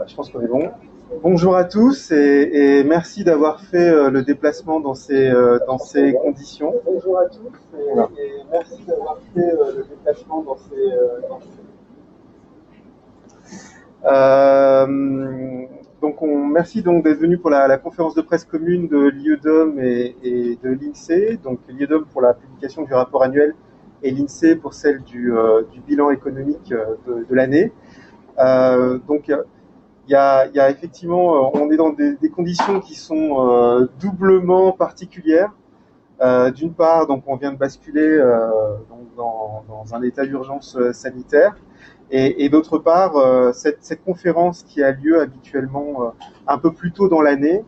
Je pense qu'on est bon. Bonjour à tous et merci d'avoir fait le déplacement dans ces conditions. Bonjour à tous et merci d'avoir fait le déplacement dans ces merci donc d'être venu pour la conférence de presse commune de l'IEDOM et de l'INSEE. Donc l'IEDOM pour la publication du rapport annuel et l'INSEE pour celle du bilan économique de l'année. Donc il y a effectivement, on est dans des conditions qui sont doublement particulières. D'une part, donc on vient de basculer donc dans un état d'urgence sanitaire, et d'autre part, cette conférence qui a lieu habituellement un peu plus tôt dans l'année,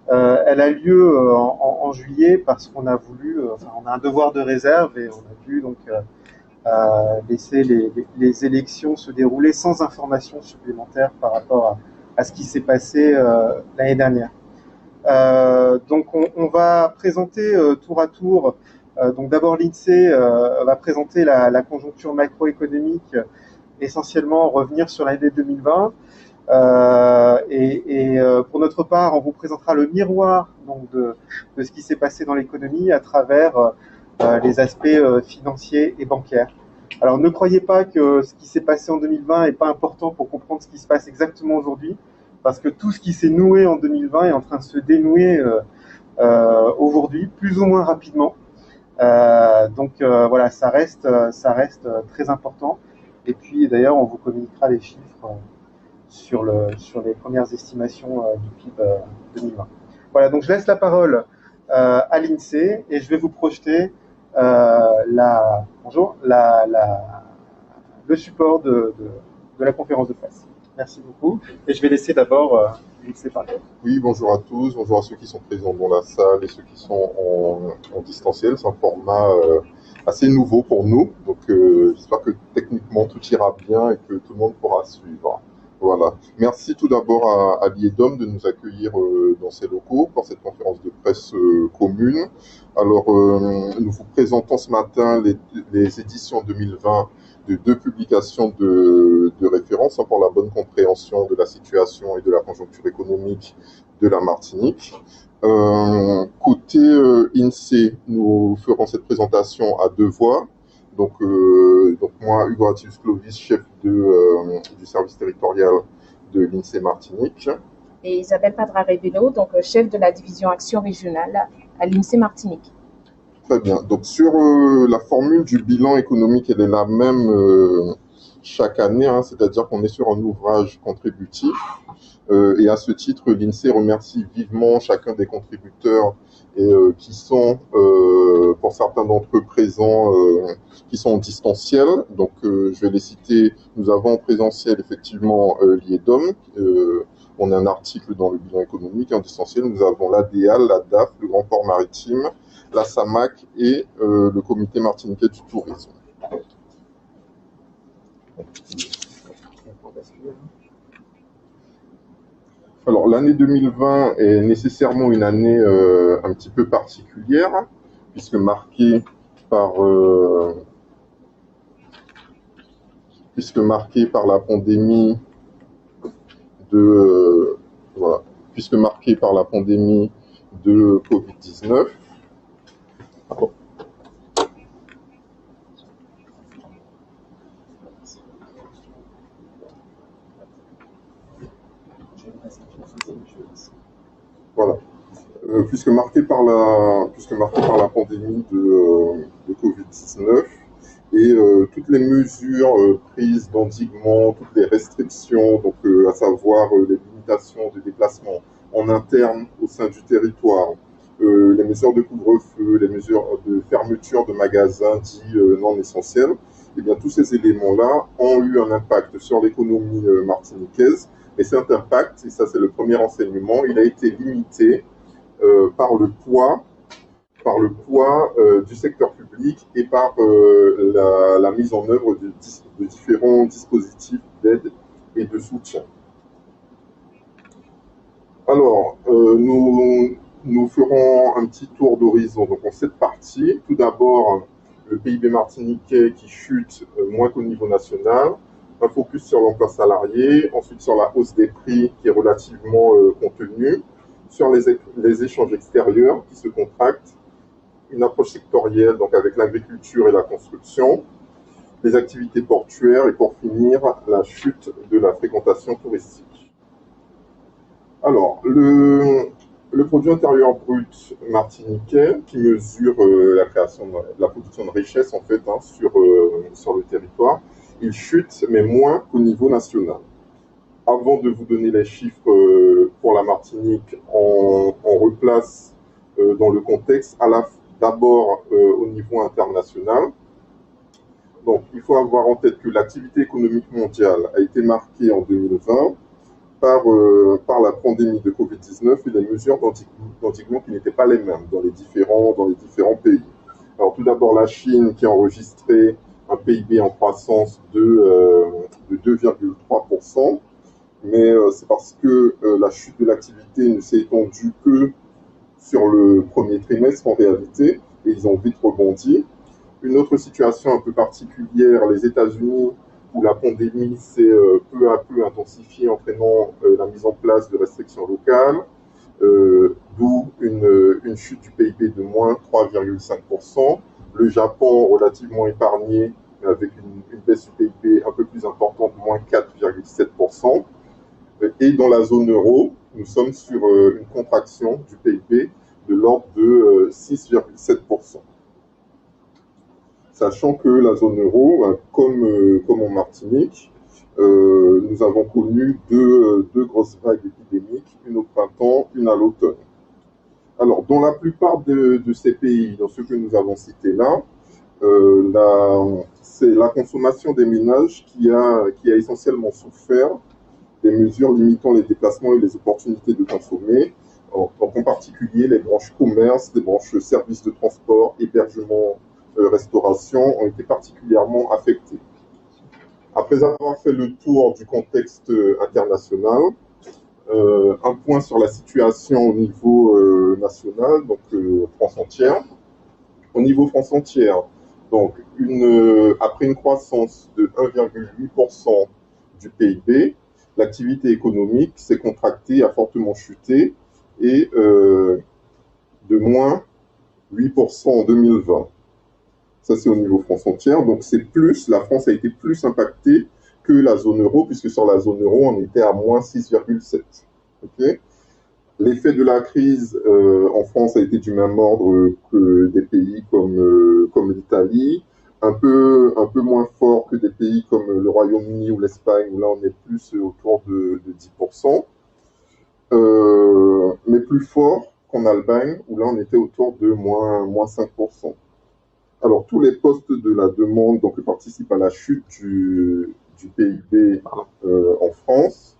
elle a lieu en juillet parce qu'on a voulu, enfin, on a un devoir de réserve et on a dû donc laisser les élections se dérouler sans information supplémentaire par rapport à ce qui s'est passé l'année dernière. Donc on va présenter tour à tour. Donc d'abord l'INSEE va présenter la conjoncture macroéconomique, essentiellement revenir sur l'année 2020. Pour notre part, on vous présentera le miroir donc de ce qui s'est passé dans l'économie à travers les aspects financiers et bancaires. Alors ne croyez pas que ce qui s'est passé en 2020 n'est pas important pour comprendre ce qui se passe exactement aujourd'hui, parce que tout ce qui s'est noué en 2020 est en train de se dénouer aujourd'hui, plus ou moins rapidement. Voilà, ça reste très important. Et puis d'ailleurs, on vous communiquera les chiffres sur les premières estimations du PIB 2020. Voilà, donc je laisse la parole à l'INSEE et je vais vous projeter le support de la conférence de presse. Merci beaucoup. Et je vais laisser d'abord l'INSEE parler. Oui, bonjour à tous, bonjour à ceux qui sont présents dans la salle et ceux qui sont en distanciel. C'est un format assez nouveau pour nous, donc j'espère que techniquement tout ira bien et que tout le monde pourra suivre. Voilà. Merci tout d'abord à l'IEDOM de nous accueillir dans ces locaux pour cette conférence de presse commune. Alors, nous vous présentons ce matin les éditions 2020 de deux publications de référence pour la bonne compréhension de la situation et de la conjoncture économique de la Martinique. Côté INSEE, nous ferons cette présentation à deux voix. Donc moi, Hugo Attius-Clovis, chef du service territorial de l'INSEE Martinique. Et Isabelle Padra-Rebello, donc chef de la division action régionale à l'INSEE Martinique. Très bien. Donc sur la formule du bilan économique, elle est la même chaque année, hein, c'est-à-dire qu'on est sur un ouvrage contributif. Et à ce titre, l'INSEE remercie vivement chacun des contributeurs qui sont, pour certains d'entre eux présents, qui sont en distanciel. Donc, je vais les citer. Nous avons en présentiel, effectivement, l'IEDOM. On a un article dans le bilan économique. En distanciel, nous avons l'ADEAL, la DAF, le Grand Port Maritime, la SAMAC et le Comité martiniquais du tourisme. Alors, l'année 2020 est nécessairement une année un petit peu particulière, puisque marquée par la pandémie de Covid-19. Voilà. Puisque marqué par la pandémie de Covid-19 et toutes les mesures prises d'endiguement, toutes les restrictions, donc à savoir les limitations de déplacement en interne au sein du territoire, les mesures de couvre-feu, les mesures de fermeture de magasins dits non essentiels, et bien tous ces éléments-là ont eu un impact sur l'économie martiniquaise. Et cet impact, et ça c'est le premier enseignement, il a été limité par le poids du secteur public et par la mise en œuvre de différents dispositifs d'aide et de soutien. Alors, nous ferons un petit tour d'horizon dans cette partie. Tout d'abord, le PIB martiniquais qui chute moins qu'au niveau national. un focus sur l'emploi salarié, ensuite sur la hausse des prix qui est relativement contenue, sur les échanges extérieurs qui se contractent, une approche sectorielle, donc avec l'agriculture et la construction, les activités portuaires et pour finir, la chute de la fréquentation touristique. Alors, le produit intérieur brut martiniquais qui mesure la production de richesse en fait sur le territoire, il chute mais moins qu'au niveau national. Avant de vous donner les chiffres pour la Martinique, on replace dans le contexte d'abord au niveau international. Donc, il faut avoir en tête que l'activité économique mondiale a été marquée en 2020 par la pandémie de Covid-19 et les mesures d'endiguement qui n'étaient pas les mêmes dans les différents pays. Alors, tout d'abord, la Chine qui a enregistré un PIB en croissance de 2,3%, mais c'est parce que la chute de l'activité ne s'est étendue que sur le premier trimestre en réalité, et ils ont vite rebondi. Une autre situation un peu particulière, les États-Unis, où la pandémie s'est peu à peu intensifiée, entraînant la mise en place de restrictions locales, d'où une chute du PIB de moins 3,5%. Le Japon, relativement épargné, avec une baisse du PIB un peu plus importante, moins 4,7%. Et dans la zone euro, nous sommes sur une contraction du PIB de l'ordre de 6,7%. Sachant que la zone euro, comme en Martinique, nous avons connu deux grosses vagues épidémiques, une au printemps, une à l'automne. Alors, dans la plupart de ces pays, dans ceux que nous avons cités là, c'est la consommation des ménages qui a essentiellement souffert des mesures limitant les déplacements et les opportunités de consommer, en particulier les branches commerce, les branches services de transport, hébergement, restauration ont été particulièrement affectées. Après avoir fait le tour du contexte international, un point sur la situation au niveau national, donc France entière. Au niveau France entière, donc après une croissance de 1,8% du PIB, l'activité économique s'est contractée, a fortement chuté et de moins 8% en 2020. Ça, c'est au niveau France entière. Donc, la France a été plus impactée que la zone euro, puisque sur la zone euro, on était à moins 6,7. Okay. L'effet de la crise en France a été du même ordre que des pays comme l'Italie, un peu moins fort que des pays comme le Royaume-Uni ou l'Espagne, où là, on est plus autour de 10%, mais plus fort qu'en Allemagne, où là, on était autour de moins 5%. Alors, tous les postes de la demande donc, participent à la chute du PIB en France.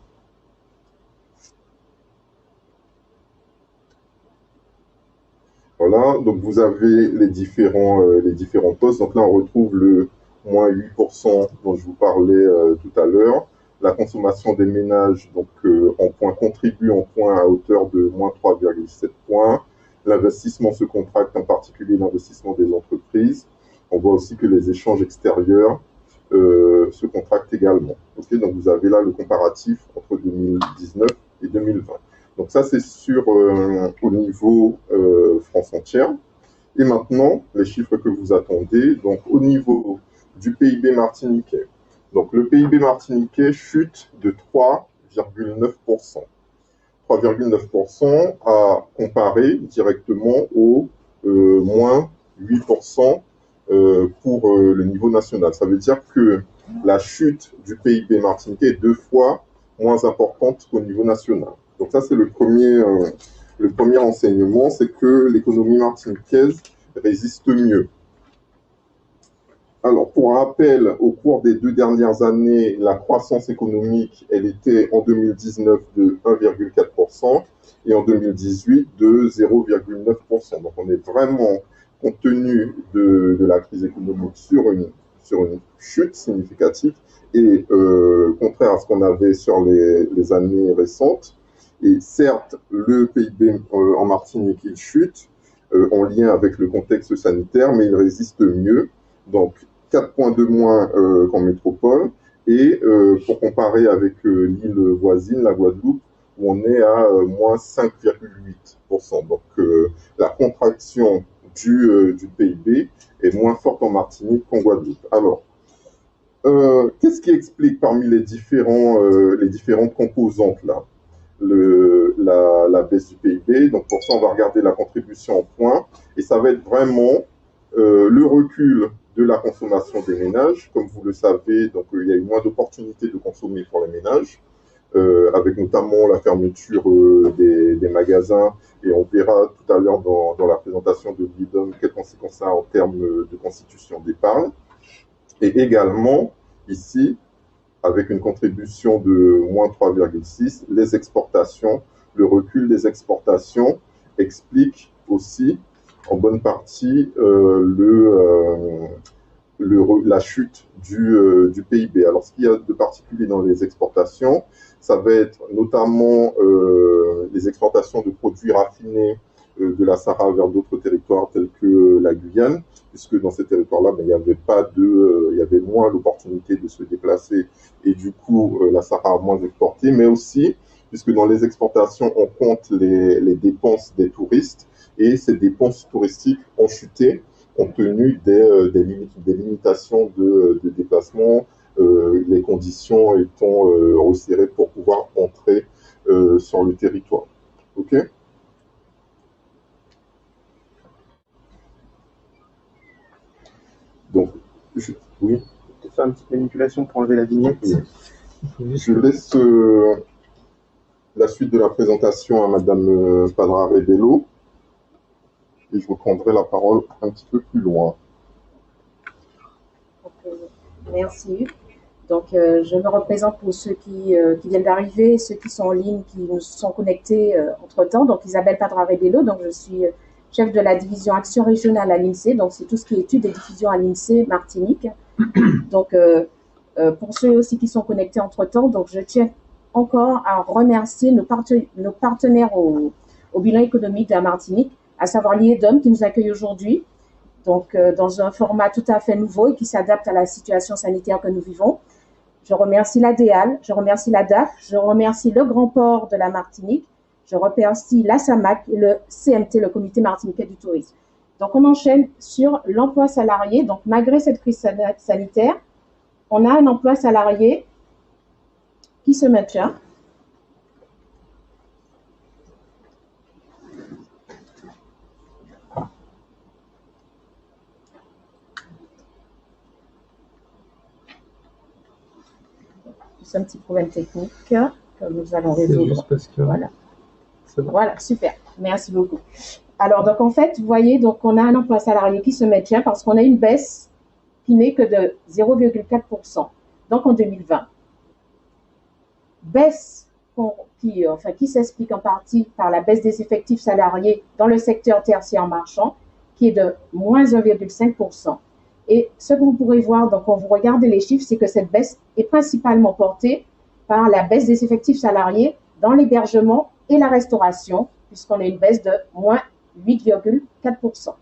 Voilà, donc vous avez les différents postes. Donc là, on retrouve le moins 8% dont je vous parlais tout à l'heure. La consommation des ménages donc, en points contribue en points à hauteur de moins 3,7 points. L'investissement se contracte, en particulier l'investissement des entreprises. On voit aussi que les échanges extérieurs se contractent également. Okay, donc vous avez là le comparatif entre 2019 et 2020. Donc ça, c'est au niveau France entière. Et maintenant, les chiffres que vous attendez, donc au niveau du PIB martiniquais. Donc le PIB martiniquais chute de 3,9%. 3,9% à comparer directement au moins 8% pour le niveau national. Ça veut dire que la chute du PIB martiniquais est 2 fois moins importante qu'au niveau national. Donc ça, c'est le premier enseignement, c'est que l'économie martiniquaise résiste mieux. Alors, pour rappel, au cours des 2 dernières années, la croissance économique, elle était en 2019 de 1,4% et en 2018 de 0,9%. Donc, on est vraiment, compte tenu de la crise économique, sur une chute significative et contraire à ce qu'on avait sur les années récentes. Et certes, le PIB en Martinique, il chute en lien avec le contexte sanitaire, mais il résiste mieux. Donc, 4 points de moins qu'en métropole Et pour comparer avec l'île voisine, la Guadeloupe, où on est à moins 5,8%. Donc la contraction du PIB est moins forte en Martinique qu'en Guadeloupe. Alors, qu'est-ce qui explique parmi les différentes composantes là la baisse du PIB? Donc pour ça, on va regarder la contribution en points, et ça va être vraiment le recul de la consommation des ménages. Comme vous le savez, donc il y a eu moins d'opportunités de consommer pour les ménages, avec notamment la fermeture des magasins, et on verra tout à l'heure dans la présentation de l'IDOM quelles conséquences ça a en termes de constitution d'épargne. Et également, ici, avec une contribution de moins 3,6, les exportations, le recul des exportations explique aussi en bonne partie la chute du PIB. Alors, ce qu'il y a de particulier dans les exportations, ça va être notamment les exportations de produits raffinés de la Sahara vers d'autres territoires tels que la Guyane, puisque dans ces territoires-là, il y avait moins l'opportunité de se déplacer, et du coup, la Sahara a moins exporté, mais aussi, puisque dans les exportations, on compte les dépenses des touristes, et ces dépenses touristiques ont chuté compte tenu des limitations de déplacement, les conditions étant resserrées pour pouvoir entrer sur le territoire. OK? Donc, oui. Je vais faire une petite manipulation pour enlever la vignette. Oui. Je laisse la suite de la présentation à Madame Padra Rebello, et je reprendrai la parole un petit peu plus loin. Merci. Donc, je me représente pour ceux qui viennent d'arriver, ceux qui sont en ligne, qui nous sont connectés entre-temps. Donc, Isabelle Padra Rebello, donc je suis chef de la division Action régionale à l'INSEE. Donc, c'est tout ce qui est études et diffusion à l'INSEE Martinique. Donc, pour ceux aussi qui sont connectés entre-temps, donc je tiens encore à remercier nos partenaires au bilan économique de la Martinique, à savoir l'IEDOM qui nous accueille aujourd'hui, donc dans un format tout à fait nouveau et qui s'adapte à la situation sanitaire que nous vivons. Je remercie l'ADEAL, je remercie la DAF, je remercie le Grand Port de la Martinique, je remercie la SAMAC et le CMT, le Comité martiniquais du tourisme. Donc on enchaîne sur l'emploi salarié. Donc malgré cette crise sanitaire, on a un emploi salarié qui se maintient. C'est un petit problème technique que nous allons résoudre. Juste parce que... Voilà. Voilà, super. Merci beaucoup. Alors, donc en fait, vous voyez, donc on a un emploi salarié qui se maintient parce qu'on a une baisse qui n'est que de 0,4%. Donc en 2020. Baisse qui s'explique en partie par la baisse des effectifs salariés dans le secteur tertiaire marchand, qui est de moins 1,5%. Et ce que vous pourrez voir, donc quand vous regardez les chiffres, c'est que cette baisse est principalement portée par la baisse des effectifs salariés dans l'hébergement et la restauration, puisqu'on a une baisse de moins 8,4%.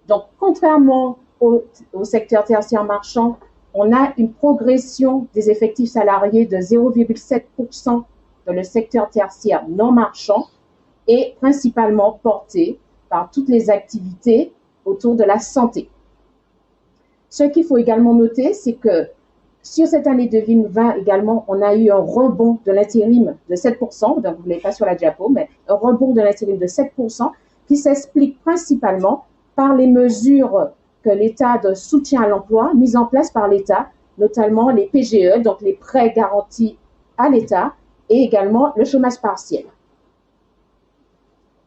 Donc, contrairement au secteur tertiaire marchand, on a une progression des effectifs salariés de 0,7% dans le secteur tertiaire non marchand et principalement portée par toutes les activités autour de la santé. Ce qu'il faut également noter, c'est que sur cette année 2020 également, on a eu un rebond de l'intérim de 7%, donc vous ne l'avez pas sur la diapo, mais un rebond de l'intérim de 7% qui s'explique principalement par les mesures que l'État de soutien à l'emploi mises en place par l'État, notamment les PGE, donc les prêts garantis à l'État, et également le chômage partiel.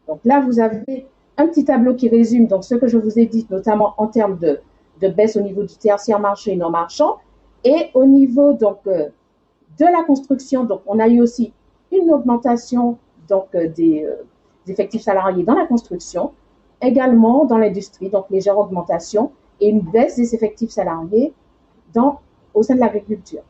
Donc là, vous avez un petit tableau qui résume donc ce que je vous ai dit, notamment en termes de baisse au niveau du tertiaire marchand et non marchand, et au niveau donc de la construction. Donc on a eu aussi une augmentation donc des effectifs salariés dans la construction, également dans l'industrie, donc légère augmentation, et une baisse des effectifs salariés au sein de l'agriculture.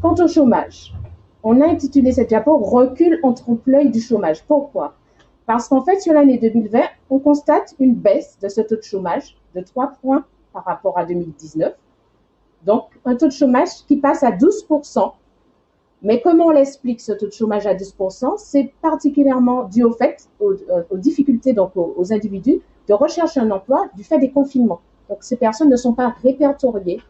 Quant au chômage, on a intitulé cette diapo « Recul en trompe-l'œil du chômage ». Pourquoi? Parce qu'en fait, sur l'année 2020, on constate une baisse de ce taux de chômage de 3 points par rapport à 2019. Donc, un taux de chômage qui passe à 12%. Mais comment on l'explique, ce taux de chômage à 12%? C'est particulièrement dû au fait, aux difficultés, donc aux individus, de rechercher un emploi du fait des confinements. Donc, ces personnes ne sont pas répertoriées.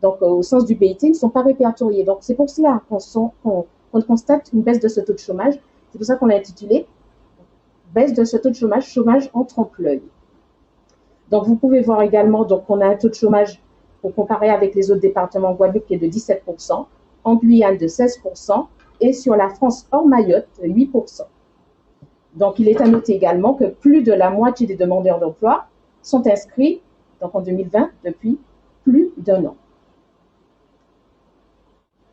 Donc, au sens du BIT, ils ne sont pas répertoriés. Donc, c'est pour cela qu'on constate une baisse de ce taux de chômage. C'est pour ça qu'on l'a intitulé baisse de ce taux de chômage, chômage en trompe-l'œil. Donc, vous pouvez voir également, donc, on a un taux de chômage pour comparer avec les autres départements, Guadeloupe qui est de 17%, en Guyane de 16% et sur la France hors Mayotte, 8%. Donc, il est à noter également que plus de la moitié des demandeurs d'emploi sont inscrits, donc en 2020, depuis plus d'1 an.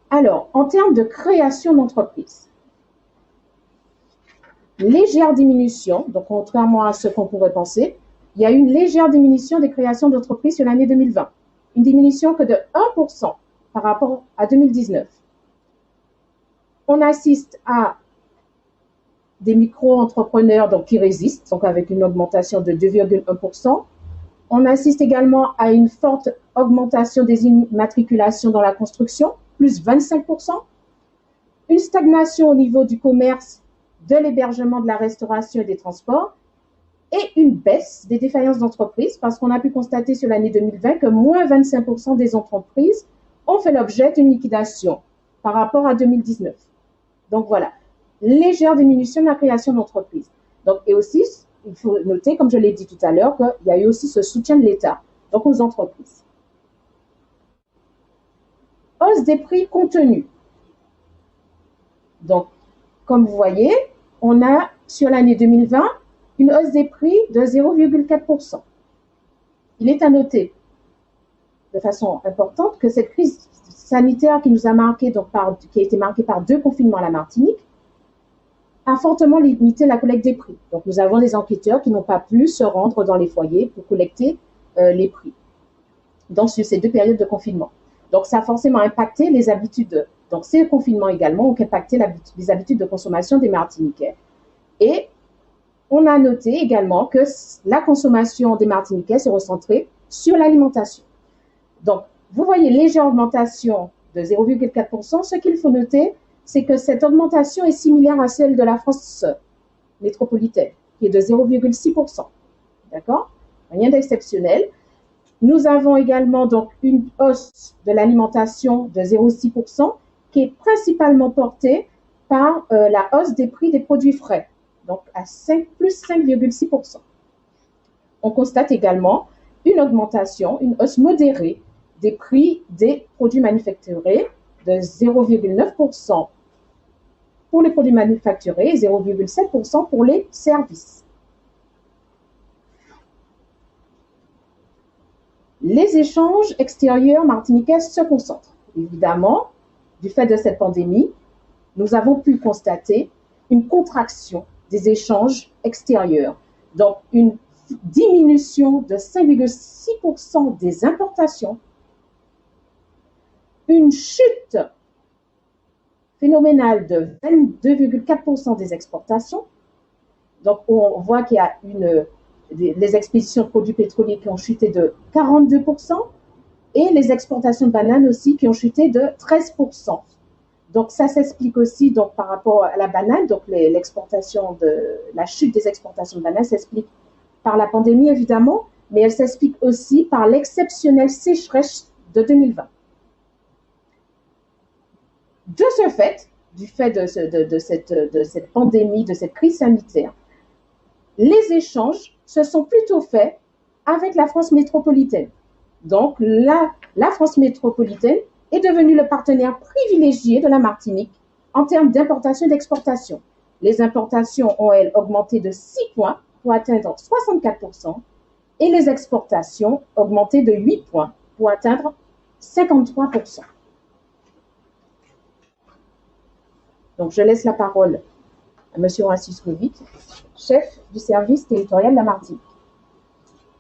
Alors, en termes de création d'entreprises, légère diminution, donc contrairement à ce qu'on pourrait penser, il y a une légère diminution des créations d'entreprises sur l'année 2020. Une diminution que de 1% par rapport à 2019. On assiste à des micro-entrepreneurs donc, qui résistent, donc avec une augmentation de 2,1%. On assiste également à une forte augmentation des immatriculations dans la construction, plus 25%. Une stagnation au niveau du commerce, de l'hébergement, de la restauration et des transports. Et une baisse des défaillances d'entreprises, parce qu'on a pu constater sur l'année 2020 que moins 25% des entreprises ont fait l'objet d'une liquidation par rapport à 2019. Donc voilà, légère diminution de la création d'entreprises. Donc, et aussi, il faut noter, comme je l'ai dit tout à l'heure, qu'il y a eu aussi ce soutien de l'État donc aux entreprises. Hausse des prix contenus. Donc, comme vous voyez, on a sur l'année 2020 une hausse des prix de 0,4%. Il est à noter de façon importante que cette crise sanitaire qui nous a marqué, donc qui a été marquée par 2 confinements à la Martinique, a fortement limité la collecte des prix. Donc, nous avons des enquêteurs qui n'ont pas pu se rendre dans les foyers pour collecter les prix donc, sur ces 2 périodes de confinement. Donc, ça a forcément impacté les habitudes. Donc, ces confinements également ont impacté les habitudes de consommation des Martiniquais. Et on a noté également que la consommation des Martiniquais s'est recentrée sur l'alimentation. Donc, vous voyez légère augmentation de 0,4%. Ce qu'il faut noter, c'est que cette augmentation est similaire à celle de la France métropolitaine, qui est de 0,6%. D'accord? Rien d'exceptionnel. Nous avons également donc une hausse de l'alimentation de 0,6% qui est principalement portée par la hausse des prix des produits frais, donc à plus 5,6%. On constate également une augmentation, une hausse modérée des prix des produits manufacturés de 0,9% pour les produits manufacturés et 0,7% pour les services. Les échanges extérieurs martiniquais se concentrent. Évidemment, du fait de cette pandémie, nous avons pu constater une contraction des échanges extérieurs. Donc, une diminution de 5,6% des importations, une chute phénoménale de 22,4% des exportations. Donc, on voit qu'il y a les expéditions de produits pétroliers qui ont chuté de 42% et les exportations de bananes aussi qui ont chuté de 13%. Donc, ça s'explique aussi donc, par rapport à la banane. Donc, la chute des exportations de bananes s'explique par la pandémie, évidemment, mais elle s'explique aussi par l'exceptionnelle sécheresse de 2020. De ce fait, du fait de cette pandémie, de cette crise sanitaire, les échanges se sont plutôt faits avec la France métropolitaine. Donc, la France métropolitaine est devenue le partenaire privilégié de la Martinique en termes d'importation et d'exportation. Les importations ont, elles, augmenté de 6 points pour atteindre 64% et les exportations augmenté de 8 points pour atteindre 53%. Donc, je laisse la parole à M. Raciskovic, chef du service territorial de la Martinique.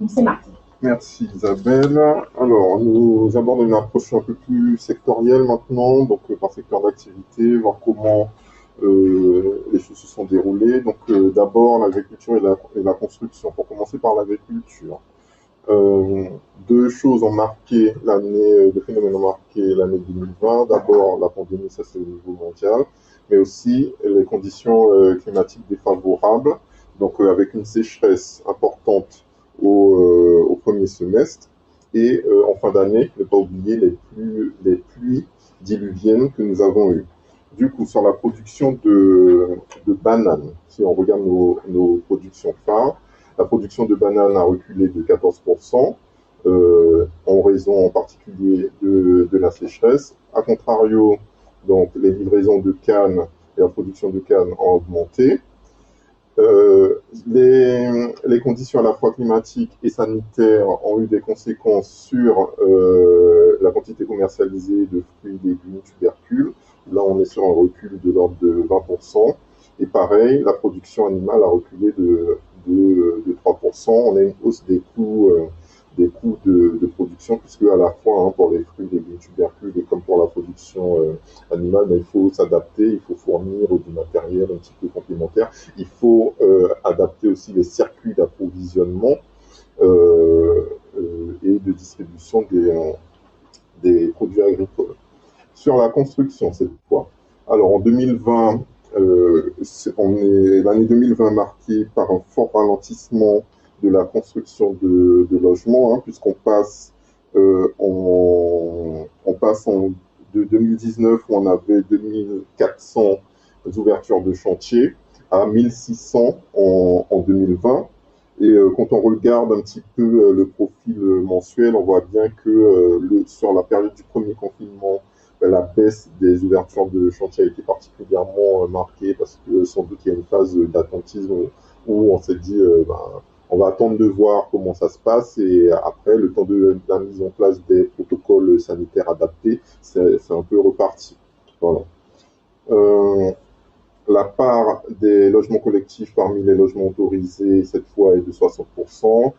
C'est Marc. Merci Isabelle. Alors, nous abordons une approche un peu plus sectorielle maintenant, donc par secteur d'activité, voir comment les choses se sont déroulées. Donc, d'abord, l'agriculture et la construction. Pour commencer par l'agriculture. Deux choses ont marqué l'année, deux phénomènes ont marqué l'année 2020. D'abord, la pandémie, ça c'est au niveau mondial, mais aussi les conditions climatiques défavorables, donc avec une sécheresse importante au premier semestre. Et en fin d'année, ne pas oublier les pluies diluviennes que nous avons eues. Du coup, sur la production de bananes, si on regarde nos productions phares, la production de bananes a reculé de 14%, en raison en particulier de la sécheresse. A contrario, donc, les livraisons de cannes et la production de cannes ont augmenté. Les conditions à la fois climatiques et sanitaires ont eu des conséquences sur la quantité commercialisée de fruits, légumes, tubercules. Là, on est sur un recul de l'ordre de 20%. Et pareil, la production animale a reculé de 3%. On a une hausse des coûts de production, puisque à la fois pour les fruits, légumes, tubercules et comme pour la production animale, il faut s'adapter, il faut fournir du matériel un petit peu complémentaire. Il faut adapter aussi les circuits d'approvisionnement et de distribution des produits agricoles. Sur la construction, cette fois. Alors, en 2020, l'année 2020 marquée par un fort ralentissement de la construction de logements, puisqu'on passe, on passe de 2019 où on avait 2400 ouvertures de chantier à 1600 en 2020. Et quand on regarde un petit peu le profil mensuel, on voit bien que sur la période du premier confinement, la baisse des ouvertures de chantier a été particulièrement marquée parce que sans doute il y a une phase d'attentisme où on s'est dit on va attendre de voir comment ça se passe et après le temps de la mise en place des protocoles sanitaires adaptés, c'est un peu reparti. Voilà. La part des logements collectifs parmi les logements autorisés, cette fois, est de 60%.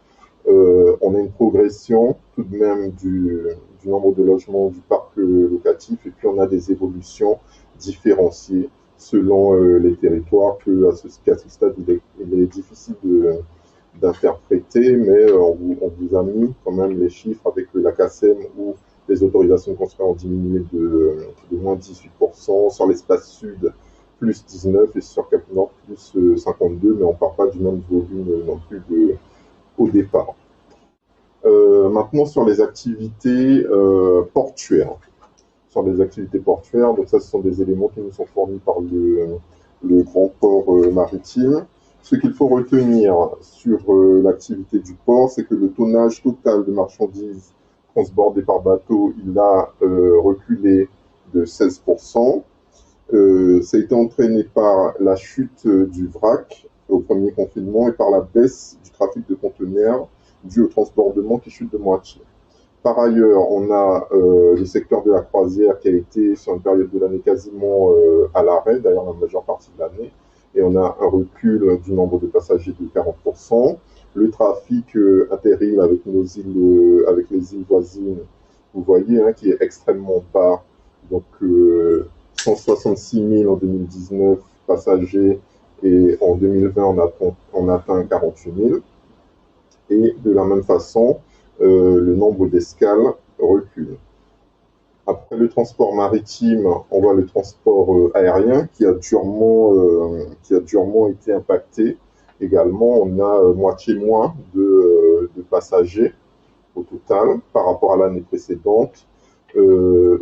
On a une progression tout de même du nombre de logements du parc locatif et puis on a des évolutions différenciées selon les territoires qu'à ce stade, il est difficile d'interpréter, mais on vous a mis quand même les chiffres avec la CACEM où les autorisations de construire ont diminué de moins 18%, sur l'espace sud, plus 19 et sur Cap Nord, plus 52, mais on ne part pas du même volume non plus au départ. Maintenant, sur les activités portuaires. Sur les activités portuaires, donc ça, ce sont des éléments qui nous sont fournis par le grand port maritime. Ce qu'il faut retenir sur l'activité du port, c'est que le tonnage total de marchandises transbordées par bateau, il a reculé de 16%. Ça a été entraîné par la chute du vrac au premier confinement et par la baisse du trafic de conteneurs dû au transbordement qui chute de moitié. Par ailleurs, on a le secteur de la croisière qui a été sur une période de l'année quasiment à l'arrêt, d'ailleurs la majeure partie de l'année, et on a un recul du nombre de passagers de 40%. Le trafic intérim avec les îles voisines, vous voyez, qui est extrêmement bas, donc 166 000 en 2019 passagers et en 2020 on atteint 48 000. Et de la même façon, le nombre d'escales recule. Après le transport maritime, on voit le transport aérien qui a durement été impacté. Également, on a moitié moins de passagers au total par rapport à l'année précédente.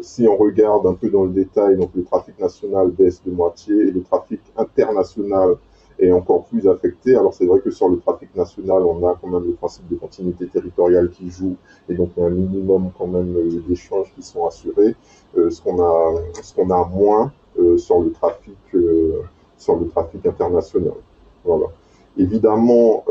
Si on regarde un peu dans le détail, donc le trafic national baisse de moitié et le trafic international est encore plus affecté. Alors c'est vrai que sur le trafic national, on a quand même le principe de continuité territoriale qui joue et donc il y a un minimum quand même d'échanges qui sont assurés. Ce qu'on a moins sur le trafic international. Voilà. Évidemment,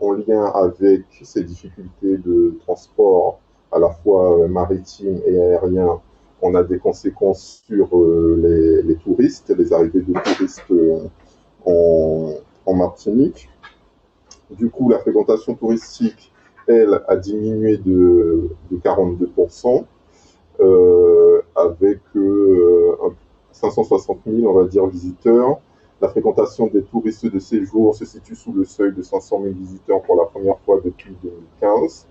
en lien avec ces difficultés de transport à la fois maritime et aérien, on a des conséquences sur les touristes, les arrivées de touristes en Martinique. Du coup, la fréquentation touristique, elle, a diminué de 42%, avec 560 000, on va dire, visiteurs. La fréquentation des touristes de séjour se situe sous le seuil de 500 000 visiteurs pour la première fois depuis 2015.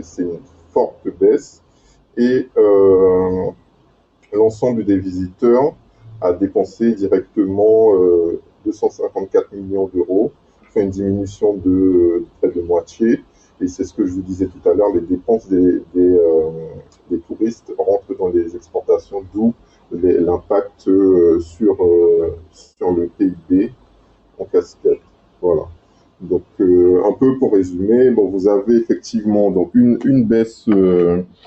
C'est une forte baisse. Et l'ensemble des visiteurs a dépensé directement 254 millions d'euros, fait une diminution de près de moitié. Et c'est ce que je vous disais tout à l'heure, les dépenses des touristes rentrent dans les exportations, d'où l'impact sur le PIB en cascade. Voilà. Donc, un peu pour résumer, bon, vous avez effectivement donc une baisse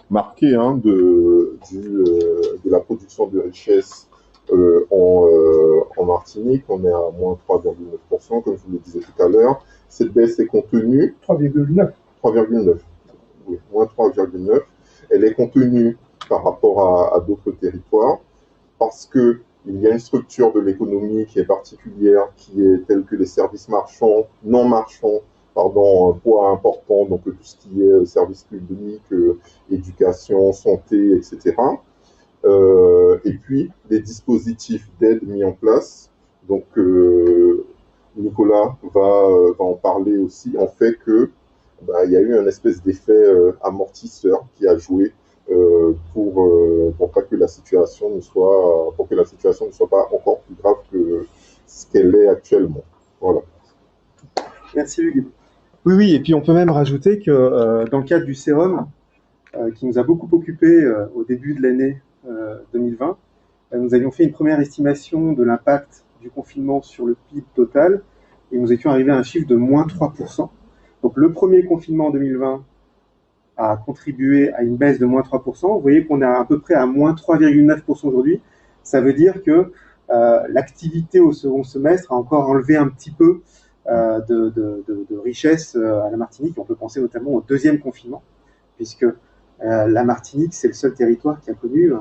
marquée de la production de richesse en Martinique. On est à moins 3,9%, comme je vous le disais tout à l'heure. Cette baisse est contenue. 3,9. 3,9. Oui, moins 3,9. Elle est contenue par rapport à d'autres territoires parce que il y a une structure de l'économie qui est particulière, qui est telle que les services marchands, non marchands, un poids important, donc tout ce qui est services publics, éducation, santé, etc. Et puis, les dispositifs d'aide mis en place. Donc, Nicolas va en parler aussi, en fait que il y a eu un espèce d'effet amortisseur qui a joué pour pas que la situation ne soit pas encore plus grave que ce qu'elle est actuellement. Voilà. Merci Hugues. Oui, et puis on peut même rajouter que dans le cadre du sérum, qui nous a beaucoup occupé au début de l'année 2020, nous avions fait une première estimation de l'impact du confinement sur le PIB total, et nous étions arrivés à un chiffre de moins 3%. Donc le premier confinement en 2020 a contribué à une baisse de moins 3%. Vous voyez qu'on est à peu près à moins 3,9% aujourd'hui. Ça veut dire que l'activité au second semestre a encore enlevé un petit peu de richesse à la Martinique. On peut penser notamment au deuxième confinement, puisque la Martinique, c'est le seul territoire qui a connu,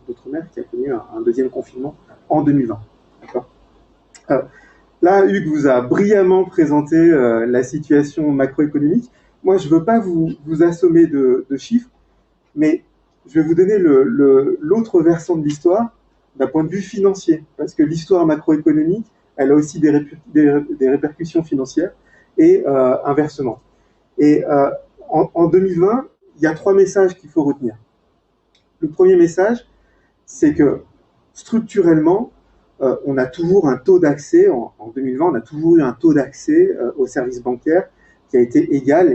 d'outre-mer, qui a connu un deuxième confinement en 2020. D'accord. Là, Hugues vous a brillamment présenté la situation macroéconomique. Moi, je ne veux pas vous assommer de chiffres, mais je vais vous donner l'autre versant de l'histoire d'un point de vue financier, parce que l'histoire macroéconomique, elle a aussi des répercussions financières et inversement. Et en 2020, il y a 3 messages qu'il faut retenir. Le premier message, c'est que structurellement, on a toujours un taux d'accès, en 2020, on a toujours eu un taux d'accès aux services bancaires qui a été égal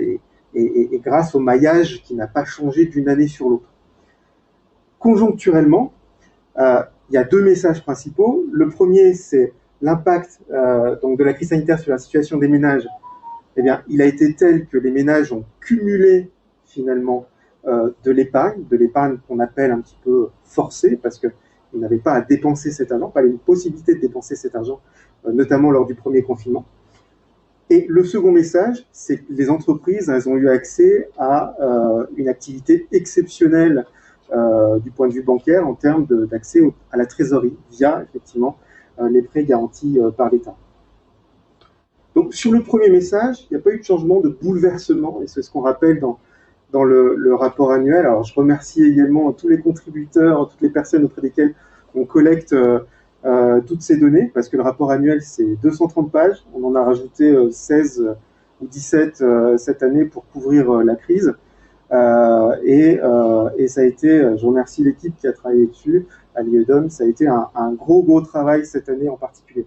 et grâce au maillage qui n'a pas changé d'une année sur l'autre. Conjoncturellement, il y a 2 messages principaux. Le premier, c'est l'impact donc de la crise sanitaire sur la situation des ménages. Eh bien, il a été tel que les ménages ont cumulé finalement de l'épargne qu'on appelle un petit peu forcée, parce qu'ils n'avaient pas à dépenser cet argent, pas une possibilité de dépenser cet argent, notamment lors du premier confinement. Et le second message, c'est que les entreprises, elles ont eu accès à une activité exceptionnelle du point de vue bancaire en termes d'accès à la trésorerie via effectivement les prêts garantis par l'État. Donc sur le premier message, il n'y a pas eu de changement, de bouleversement, et c'est ce qu'on rappelle dans le rapport annuel. Alors je remercie également tous les contributeurs, toutes les personnes auprès desquelles on collecte toutes ces données, parce que le rapport annuel, c'est 230 pages. On en a rajouté 16 ou 17 cette année pour couvrir la crise. Et ça a été, je remercie l'équipe qui a travaillé dessus, à l'IEDOM, ça a été un gros travail cette année en particulier.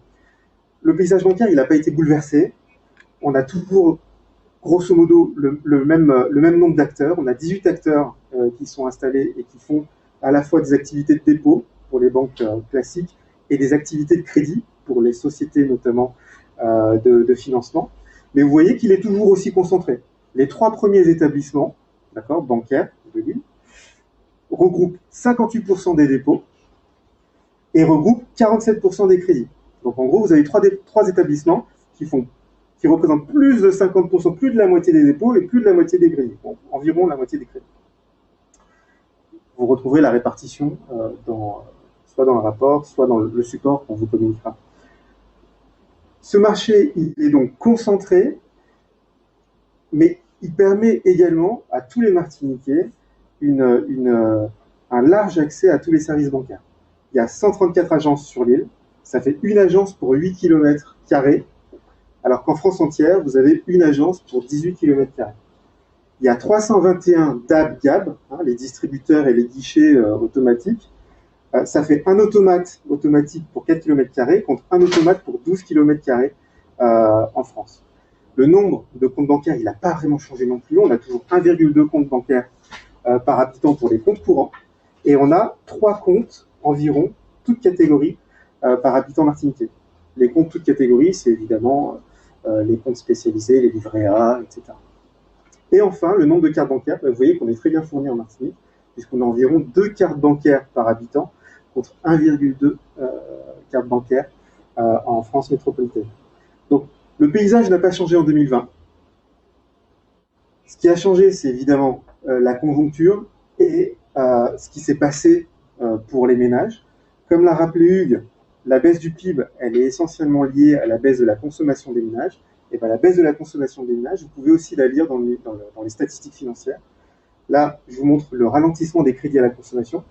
Le paysage bancaire, il n'a pas été bouleversé. On a toujours, grosso modo, le même nombre d'acteurs. On a 18 acteurs qui sont installés et qui font à la fois des activités de dépôt pour les banques classiques et des activités de crédit pour les sociétés notamment de financement. Mais vous voyez qu'il est toujours aussi concentré. Les 3 premiers établissements, d'accord, bancaires de l'île, regroupent 58% des dépôts et regroupent 47% des crédits. Donc en gros, vous avez 3 établissements qui représentent plus de 50%, plus de la moitié des dépôts et plus de la moitié des crédits. Bon, environ la moitié des crédits. Vous retrouverez la répartition soit dans le rapport, soit dans le support qu'on vous communiquera. Ce marché, il est donc concentré, mais il permet également à tous les Martiniquais un large accès à tous les services bancaires. Il y a 134 agences sur l'île, Ça fait une agence pour 8 km², alors qu'en France entière, vous avez une agence pour 18 km². Il y a 321 DAB-GAB, les distributeurs et les guichets automatiques. Ça fait un automate automatique pour 4 km² contre un automate pour 12 km² en France. Le nombre de comptes bancaires, il n'a pas vraiment changé non plus. On a toujours 1,2 comptes bancaires par habitant pour les comptes courants. Et on a 3 comptes environ, toutes catégories, par habitant martiniquais. Les comptes toutes catégories, c'est évidemment les comptes spécialisés, les livrets A, etc. Et enfin, le nombre de cartes bancaires, vous voyez qu'on est très bien fourni en Martinique, puisqu'on a environ 2 cartes bancaires par habitant, contre 1,2 cartes bancaires en France métropolitaine. Donc, le paysage n'a pas changé en 2020. Ce qui a changé, c'est évidemment la conjoncture et ce qui s'est passé pour les ménages. Comme l'a rappelé Hugues, la baisse du PIB, elle est essentiellement liée à la baisse de la consommation des ménages. Et bien, la baisse de la consommation des ménages, vous pouvez aussi la lire dans les statistiques financières. Là, je vous montre le ralentissement des crédits à la consommation.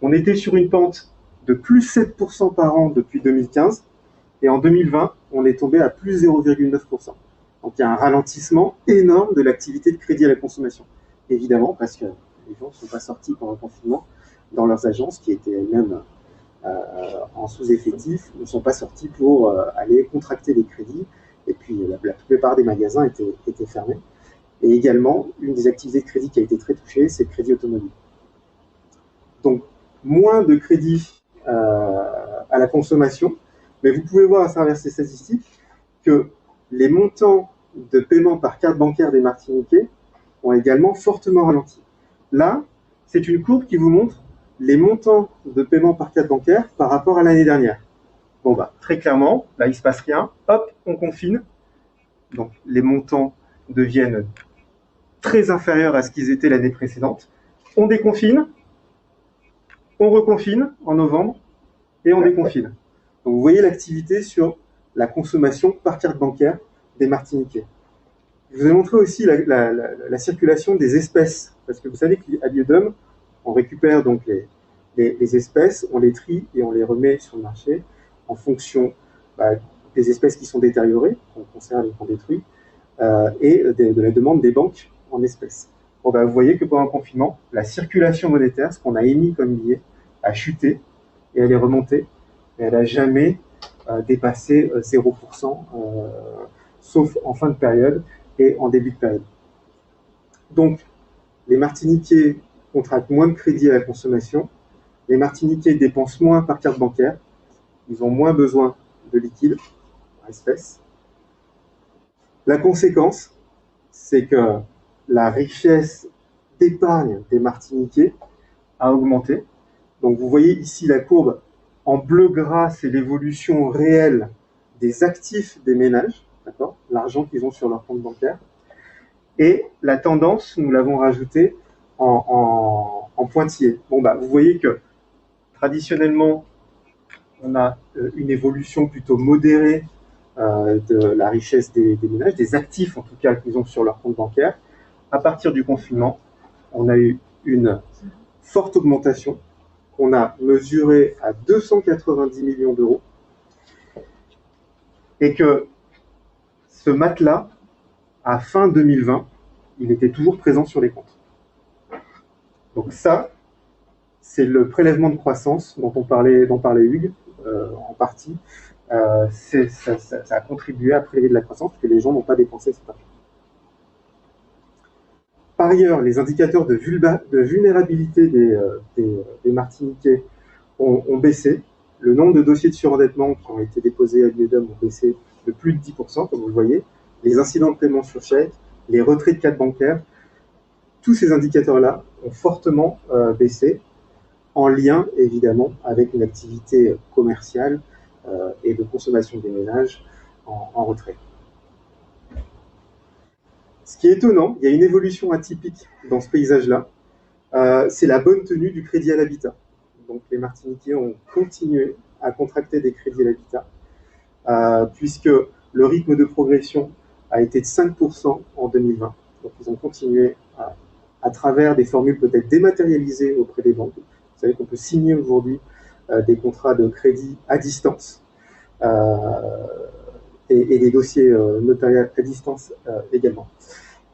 On était sur une pente de plus 7% par an depuis 2015. Et en 2020, on est tombé à plus 0,9%. Donc il y a un ralentissement énorme de l'activité de crédit à la consommation. Évidemment, parce que les gens ne sont pas sortis pendant le confinement dans leurs agences, qui étaient elles-mêmes en sous-effectif, ne sont pas sortis pour aller contracter des crédits. Et puis la plupart des magasins étaient fermés. Et également, une des activités de crédit qui a été très touchée, c'est le crédit automobile. Donc, moins de crédit à la consommation, mais vous pouvez voir à travers ces statistiques que les montants de paiement par carte bancaire des Martiniquais ont également fortement ralenti. Là, c'est une courbe qui vous montre les montants de paiement par carte bancaire par rapport à l'année dernière. Bon, bah, très clairement, là, il ne se passe rien. Hop, on confine. Donc, les montants deviennent très inférieurs à ce qu'ils étaient l'année précédente. On déconfine, on reconfine en novembre et on déconfine. Donc, vous voyez l'activité sur la consommation par carte bancaire des Martiniquais. Je vous ai montré aussi la circulation des espèces, parce que vous savez qu'à l'IEDOM, on récupère donc les espèces, on les trie et on les remet sur le marché en fonction des espèces qui sont détériorées, qu'on conserve et qu'on détruit, et de la demande des banques en espèces. Bon, vous voyez que pendant le confinement, la circulation monétaire, ce qu'on a émis comme billet, a chuté et elle est remontée, mais elle n'a jamais dépassé 0%, sauf en fin de période et en début de période. Donc, les Martiniquais contractent moins de crédit à la consommation, les Martiniquais dépensent moins par carte bancaire, ils ont moins besoin de liquide, en espèces. La conséquence, c'est que la richesse d'épargne des Martiniquais a augmenté. Donc vous voyez ici la courbe en bleu gras, c'est l'évolution réelle des actifs des ménages, d'accord, l'argent qu'ils ont sur leur compte bancaire. Et la tendance, nous l'avons rajouté en pointillé. Bon, vous voyez que traditionnellement, on a une évolution plutôt modérée de la richesse des ménages, des actifs en tout cas qu'ils ont sur leur compte bancaire. À partir du confinement, on a eu une forte augmentation qu'on a mesurée à 290 millions d'euros et que ce matelas, à fin 2020, il était toujours présent sur les comptes. Donc ça, c'est le prélèvement de croissance dont parlait Hugues, en partie. Ça a contribué à prélever de la croissance parce que les gens n'ont pas dépensé cet argent. Par ailleurs, les indicateurs de vulnérabilité des Martiniquais ont baissé. Le nombre de dossiers de surendettement qui ont été déposés à l'IEDOM ont baissé de plus de 10%, comme vous le voyez. Les incidents de paiement sur chèque, les retraits de cartes bancaires, tous ces indicateurs-là ont fortement baissé, en lien évidemment avec une activité commerciale et de consommation des ménages en retrait. Ce qui est étonnant, il y a une évolution atypique dans ce paysage-là, c'est la bonne tenue du crédit à l'habitat. Donc les Martiniquais ont continué à contracter des crédits à l'habitat, puisque le rythme de progression a été de 5% en 2020. Donc ils ont continué à travers des formules peut-être dématérialisées auprès des banques. Vous savez qu'on peut signer aujourd'hui des contrats de crédit à distance. et des dossiers notariés à distance également.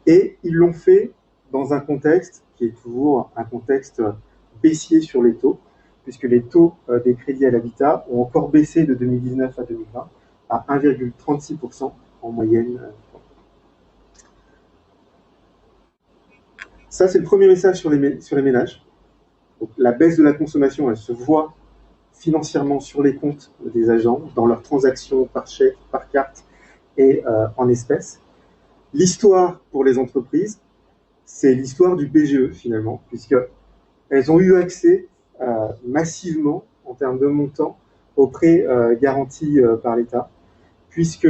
Et ils l'ont fait dans un contexte qui est toujours un contexte baissier sur les taux, puisque les taux des crédits à l'habitat ont encore baissé de 2019 à 2020 à 1,36% en moyenne. Ça, c'est le premier message sur les ménages. Donc, la baisse de la consommation, elle se voit financièrement sur les comptes des agents, dans leurs transactions par chèque, par carte et en espèces. L'histoire pour les entreprises, c'est l'histoire du PGE finalement, puisqu'elles ont eu accès massivement en termes de montant aux prêts garantis par l'État, puisque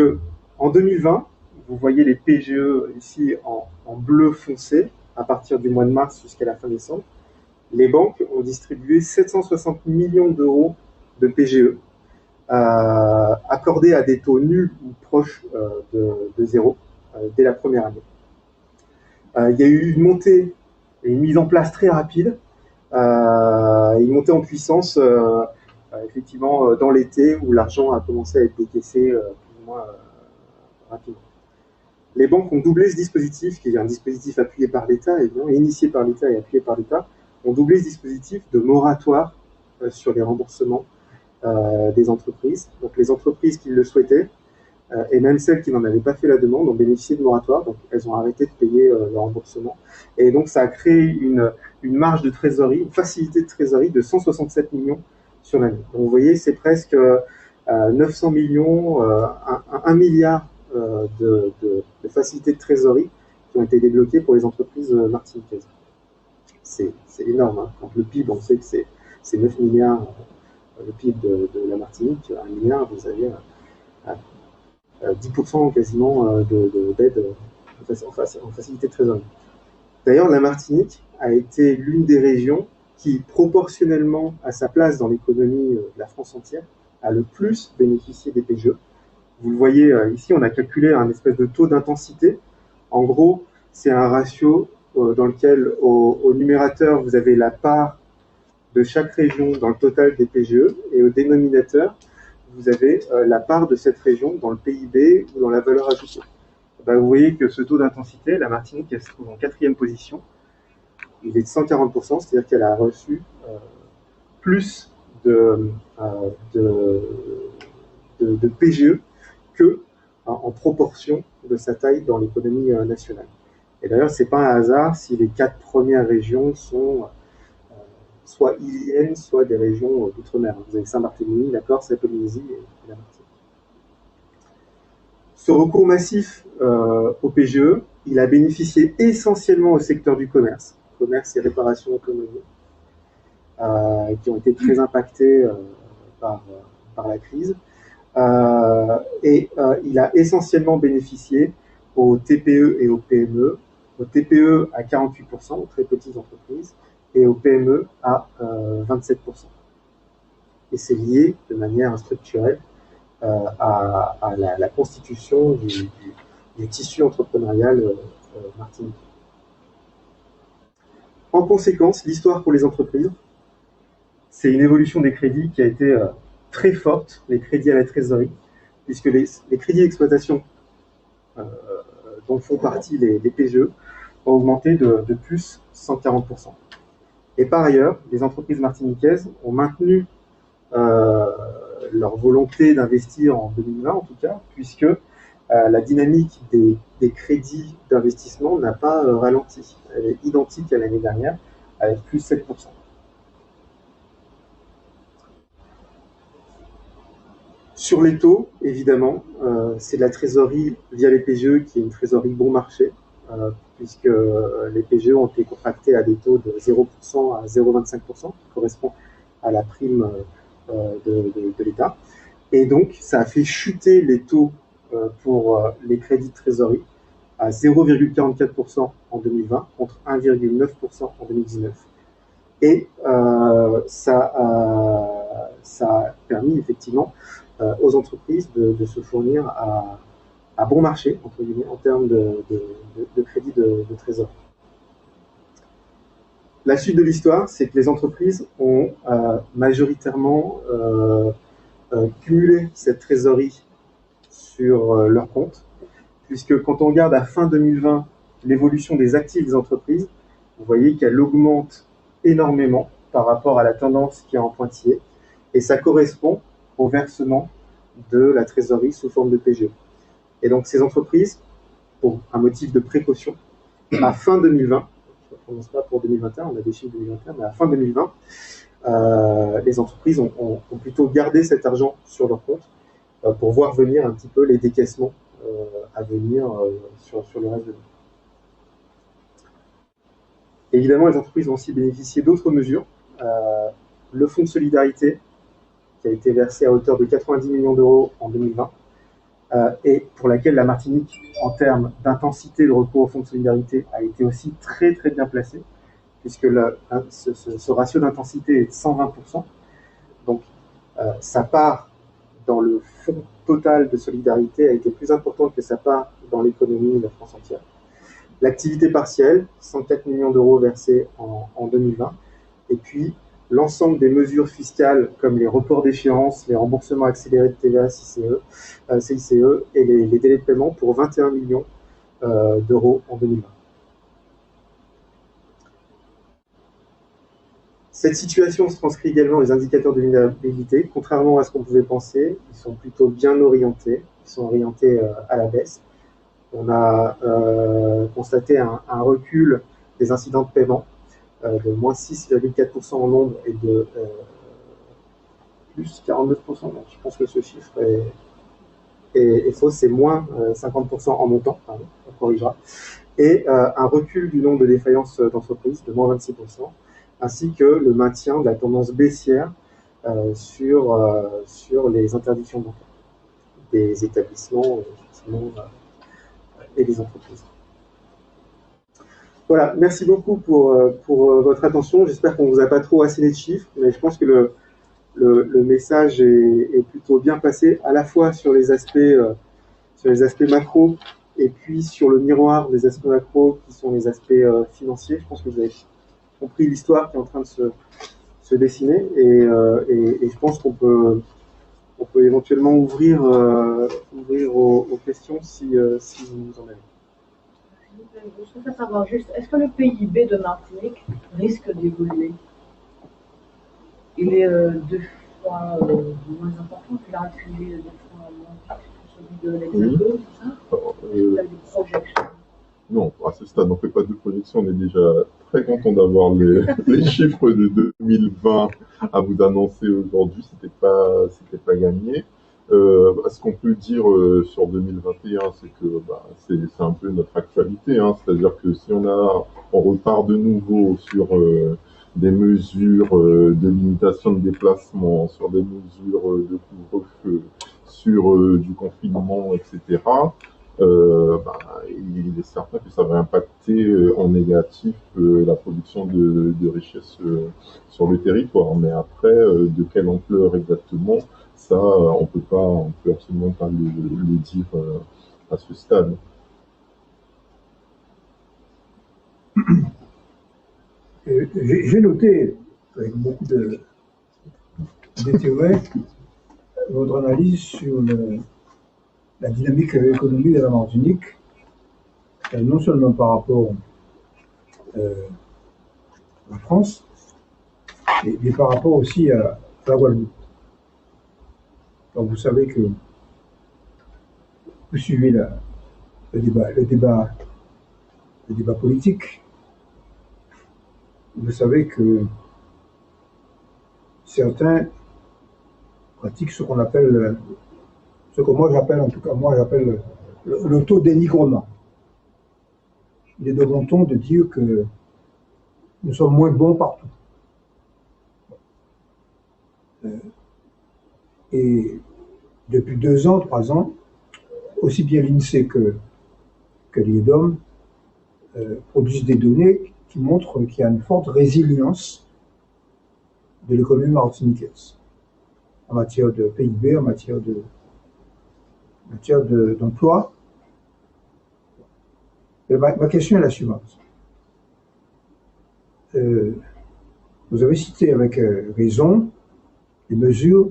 en 2020, vous voyez les PGE ici en bleu foncé, à partir du mois de mars jusqu'à la fin décembre, les banques ont distribué 760 millions d'euros de PGE, accordés à des taux nuls ou proches de zéro dès la première année. Il y a eu une montée et une mise en place très rapide, une montée en puissance effectivement dans l'été où l'argent a commencé à être décaissé plus ou moins rapidement. Les banques ont doublé ce dispositif, qui est un dispositif appuyé par l'État, initié par l'État et appuyé par l'État, ont doublé ce dispositif de moratoire sur les remboursements des entreprises. Donc les entreprises qui le souhaitaient, et même celles qui n'en avaient pas fait la demande, ont bénéficié de moratoire, donc elles ont arrêté de payer le remboursement. Et donc ça a créé une marge de trésorerie, une facilité de trésorerie de 167 millions sur l'année. Donc vous voyez, c'est presque 900 millions, 1 milliard de facilités de trésorerie qui ont été débloquées pour les entreprises martiniquaises. C'est énorme. Hein. Quand le PIB, on sait que c'est 9 milliards, le PIB de la Martinique, 1 milliard, vous avez 10% quasiment d'aide en facilité de trésorerie. D'ailleurs, la Martinique a été l'une des régions qui, proportionnellement à sa place dans l'économie de la France entière, a le plus bénéficié des PGE. Vous le voyez ici, on a calculé un espèce de taux d'intensité. En gros, c'est un ratio dans lequel, au numérateur, vous avez la part de chaque région dans le total des PGE, et au dénominateur, vous avez la part de cette région dans le PIB ou dans la valeur ajoutée. Ben, vous voyez que ce taux d'intensité, la Martinique, elle se trouve en 4e position. Il est de 140%, c'est-à-dire qu'elle a reçu plus de PGE que en proportion de sa taille dans l'économie nationale. Et d'ailleurs, ce n'est pas un hasard si les 4 premières régions sont soit iliennes, soit des régions d'outre-mer. Vous avez Saint-Barthélemy, la Corse, la Polynésie et la Martinique. Ce recours massif au PGE, il a bénéficié essentiellement au secteur du commerce et réparation automobile, qui ont été très impactés par la crise. Il a essentiellement bénéficié aux TPE et aux PME, aux TPE à 48%, aux très petites entreprises, et aux PME à 27%. Et c'est lié de manière structurelle à la constitution du tissu entrepreneurial martiniquais. En conséquence, l'histoire pour les entreprises, c'est une évolution des crédits qui a été très forte, les crédits à la trésorerie, puisque les crédits d'exploitation dont font partie les PGE ont augmenté de plus 140%. Et par ailleurs, les entreprises martiniquaises ont maintenu leur volonté d'investir en 2020 en tout cas, puisque la dynamique des crédits d'investissement n'a pas ralenti. Elle est identique à l'année dernière, avec plus 7%. Sur les taux, évidemment, c'est de la trésorerie via les PGE qui est une trésorerie bon marché, puisque les PGE ont été contractés à des taux de 0% à 0,25%, qui correspond à la prime de l'État. Et donc, ça a fait chuter les taux pour les crédits de trésorerie à 0,44% en 2020 contre 1,9% en 2019. Et ça a permis effectivement aux entreprises de se fournir à bon marché, entre guillemets, en termes de crédit de trésor. La suite de l'histoire, c'est que les entreprises ont majoritairement cumuler cette trésorerie sur leur compte, puisque quand on regarde à fin 2020 l'évolution des actifs des entreprises, vous voyez qu'elle augmente énormément par rapport à la tendance qui est en pointillé, et ça correspond au versement de la trésorerie sous forme de PGE. Et donc ces entreprises, pour un motif de précaution, à fin 2020, je ne prononce pas pour 2021, on a des chiffres 2021, mais à fin 2020, les entreprises ont plutôt gardé cet argent sur leur compte pour voir venir un petit peu les décaissements à venir sur le reste de l'année. Évidemment, les entreprises ont aussi bénéficié d'autres mesures. Le fonds de solidarité, qui a été versé à hauteur de 90 millions d'euros en 2020, et pour laquelle la Martinique, en termes d'intensité de recours au fonds de solidarité, a été aussi très très bien placée, puisque ce ratio d'intensité est de 120%. Donc, sa part dans le fonds total de solidarité a été plus importante que sa part dans l'économie de la France entière. L'activité partielle, 104 millions d'euros versés en 2020, et puis l'ensemble des mesures fiscales comme les reports d'échéance, les remboursements accélérés de TVA, CICE, et les délais de paiement pour 21 millions d'euros en 2020. Cette situation se transcrit également dans les indicateurs de vulnérabilité. Contrairement à ce qu'on pouvait penser, ils sont plutôt bien orientés, ils sont orientés à la baisse. On a constaté un recul des incidents de paiement de moins 6,4% en nombre et de plus 49%. Donc je pense que ce chiffre est faux, c'est moins 50% en montant, pardon, on corrigera. Et un recul du nombre de défaillances d'entreprises de moins 26%, ainsi que le maintien de la tendance baissière sur les interdictions bancaires des établissements et des entreprises. Voilà, merci beaucoup pour votre attention. J'espère qu'on ne vous a pas trop asséné de chiffres, mais je pense que le message est plutôt bien passé, à la fois sur les aspects macro et puis sur le miroir des aspects macro qui sont les aspects financiers. Je pense que vous avez compris l'histoire qui est en train de se dessiner et je pense qu'on peut éventuellement ouvrir aux questions si vous en avez. Je voudrais savoir juste, est-ce que le PIB de Martinique risque d'évoluer? Il est 2 fois moins important, il a reculé 2 fois moins que celui de l'Hexagone, c'est ça? Il y a des projections? Non, à ce stade, on ne fait pas de projection. On est déjà très content d'avoir les chiffres de 2020 à vous annoncer aujourd'hui. C'était pas gagné. Ce qu'on peut dire sur 2021, c'est que c'est un peu notre actualité. C'est-à-dire que si on repart de nouveau sur des mesures de limitation de déplacement, sur des mesures de couvre-feu, sur du confinement, etc., il est certain que ça va impacter en négatif la production de richesses sur le territoire. Mais après, de quelle ampleur exactement, ça, on peut absolument pas le dire à ce stade. J'ai noté, avec beaucoup d'intérêt, votre analyse sur la dynamique économique de la Martinique, non seulement par rapport à la France, mais par rapport aussi à la Guadeloupe. Donc vous savez que vous suivez le débat politique. Vous savez que certains pratiquent ce qu'on appelle, ce que moi j'appelle l'auto-dénigrement. Il est de bon ton de dire que nous sommes moins bons partout. Et depuis 2 ans, 3 ans, aussi bien l'INSEE que l'IEDOM produisent des données qui montrent qu'il y a une forte résilience de l'économie martiniquaise en matière de PIB, en matière d'emploi. Ma question est la suivante. Vous avez cité avec raison les mesures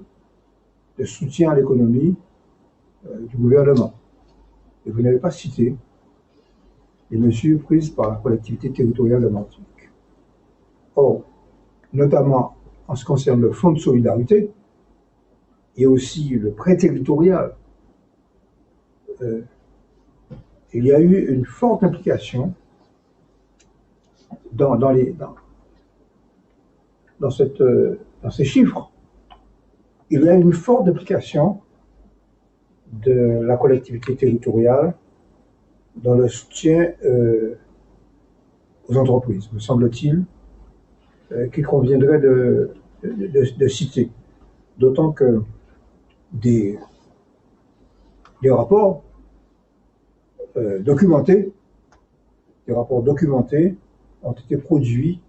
de soutien à l'économie du gouvernement. Et vous n'avez pas cité les mesures prises par la collectivité territoriale de Martinique. Or, notamment en ce qui concerne le fonds de solidarité et aussi le prêt territorial, il y a eu une forte implication dans ces chiffres. Il y a une forte implication de la collectivité territoriale dans le soutien aux entreprises, me semble-t-il, qu'il conviendrait de citer. D'autant que des rapports documentés ont été produits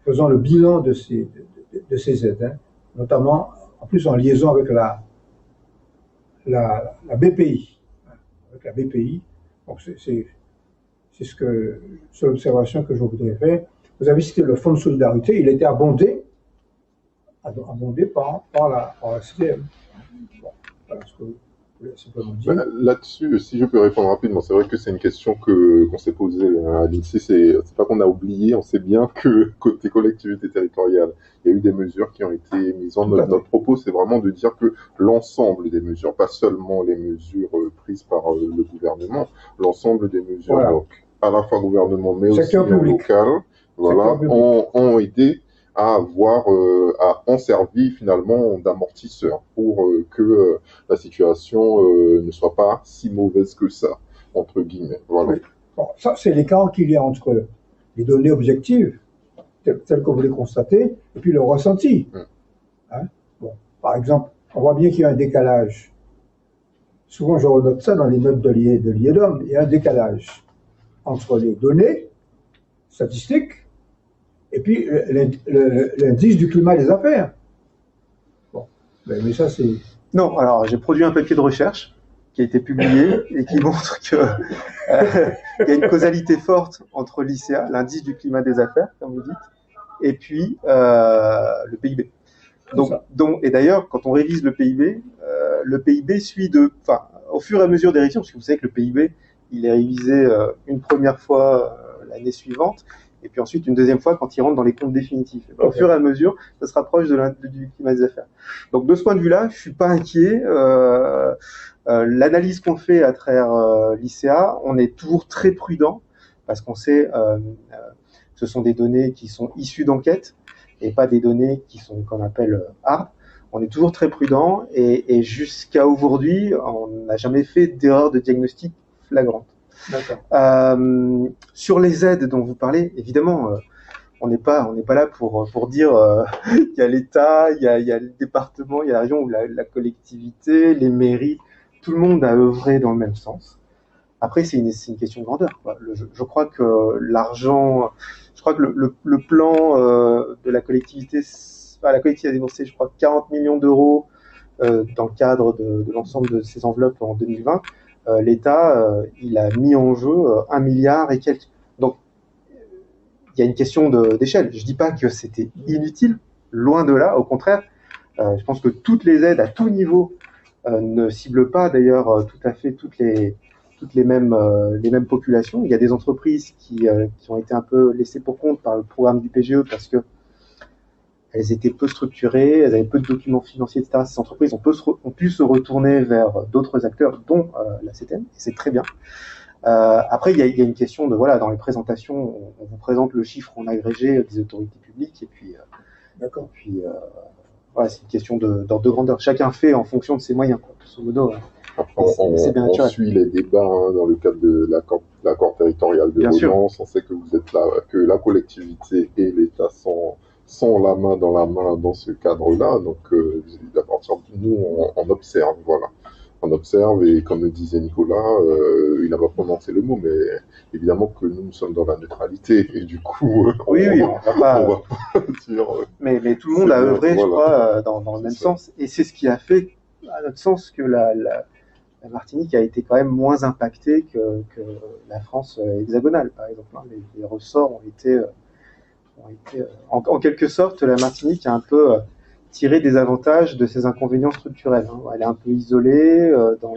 faisant le bilan de ces aides, hein, notamment en plus en liaison avec la BPI. Avec la BPI. Donc c'est l'observation que je voudrais faire. Vous avez cité le fonds de solidarité, il a été abondé par la CDM. Bon, voilà ce que je voulais simplement dire. Là-dessus, si je peux répondre rapidement, c'est vrai que c'est une question qu'on s'est posée à l'INSEE, c'est pas qu'on a oublié, on sait bien que côté collectivité territoriale, il y a eu des mesures qui ont été mises en œuvre. Notre propos, c'est vraiment de dire que l'ensemble des mesures, pas seulement les mesures prises par le gouvernement, l'ensemble des mesures, voilà. Donc, à la fois gouvernement, mais aussi local, voilà, ont aidé à ont servi finalement d'amortisseur pour que la situation ne soit pas si mauvaise que ça, entre guillemets. Voilà. Oui. Bon, ça, c'est l'écart qu'il y a entre les données objectives, telles que vous les constatez, et puis le ressenti. Hein? Bon, par exemple, on voit bien qu'il y a un décalage. Souvent, je renote ça dans les notes de l'IEDOM, il y a un décalage entre les données statistiques et puis l'indice du climat des affaires. Bon, mais ça c'est... Non, alors j'ai produit un papier de recherche qui a été publié et qui montre que il y a une causalité forte entre l'ICA, l'indice du climat des affaires, comme vous dites, et puis le PIB. Et d'ailleurs, quand on révise le PIB suit au fur et à mesure des révisions, parce que vous savez que le PIB, il est révisé une première fois l'année suivante, et puis ensuite une deuxième fois quand il rentre dans les comptes définitifs. Au fur et à mesure, ça se rapproche du climat des affaires. Donc de ce point de vue-là, je suis pas inquiet. L'analyse qu'on fait à travers l'ICA, on est toujours très prudent parce qu'on sait ce sont des données qui sont issues d'enquêtes et pas des données qui sont qu'on appelle hard. On est toujours très prudent et jusqu'à aujourd'hui, on n'a jamais fait d'erreur de diagnostic flagrante. Sur les aides dont vous parlez, évidemment, on n'est pas là pour dire il y a l'État, il y a le département, il y a la région, ou la collectivité, les mairies, tout le monde a œuvré dans le même sens. Après, c'est une question de grandeur, quoi. Je crois que l'argent, le plan de la collectivité a déboursé, je crois, 40 millions d'euros dans le cadre de l'ensemble de ces enveloppes en 2020. L'État, il a mis en jeu 1 milliard et quelques. Donc, il y a une question d'échelle. Je dis pas que c'était inutile, loin de là. Au contraire, je pense que toutes les aides à tout niveau ne ciblent pas d'ailleurs tout à fait toutes les mêmes populations. Il y a des entreprises qui ont été un peu laissées pour compte par le programme du PGE parce que elles étaient peu structurées, elles avaient peu de documents financiers, etc. Ces entreprises ont pu se retourner vers d'autres acteurs, dont la CTM, et c'est très bien. Après, il y a une question de, voilà, dans les présentations, on vous présente le chiffre en agrégé des autorités publiques, et puis, voilà, c'est une question d'ordre de grandeur. Chacun fait en fonction de ses moyens, quoi, grosso modo. C'est bien naturel. On suit les débats dans le cadre de l'accord territorial de relance. On sait que vous êtes là, que la collectivité et l'État sont la main dans ce cadre-là. Donc, à partir de nous, on observe, voilà. On observe et comme le disait Nicolas, il n'a pas prononcé le mot, mais évidemment que nous sommes dans la neutralité et du coup, on va pas dire. Mais tout le monde a œuvré, je crois, dans le même sens, et c'est ce qui a fait, à notre sens, que la Martinique a été quand même moins impactée que la France hexagonale, par exemple. Les ressorts ont été en quelque sorte, la Martinique a un peu tirer des avantages de ces inconvénients structurels. Hein. Elle est un peu isolée dans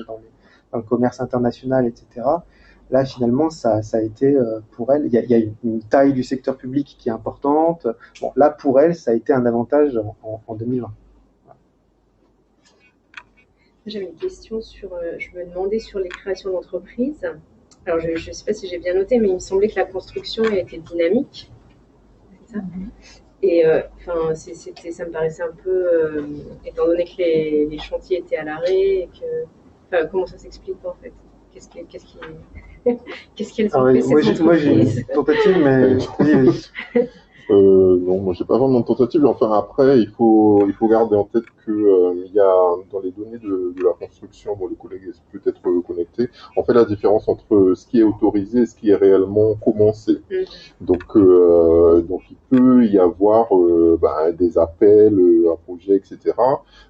le commerce international, etc. Là, finalement, ça a été pour elle, il y a une taille du secteur public qui est importante. Bon, là, pour elle, ça a été un avantage en 2020. J'avais une question je me demandais sur les créations d'entreprises. Alors, je ne sais pas si j'ai bien noté, mais il me semblait que la construction était dynamique. C'est ça? Et ça me paraissait un peu, étant donné que les chantiers étaient à l'arrêt, comment ça s'explique en fait? Qu'est-ce qu'elles ont fait, ces entreprises? Moi, j'ai une tentative, mais vas-y. Non, moi j'ai pas vraiment de tentative. Enfin après, il faut garder en tête que il y a dans les données de la construction, bon les collègues sont peut-être connectés, on fait la différence entre ce qui est autorisé et ce qui est réellement commencé. Donc il peut y avoir des appels à projets, etc.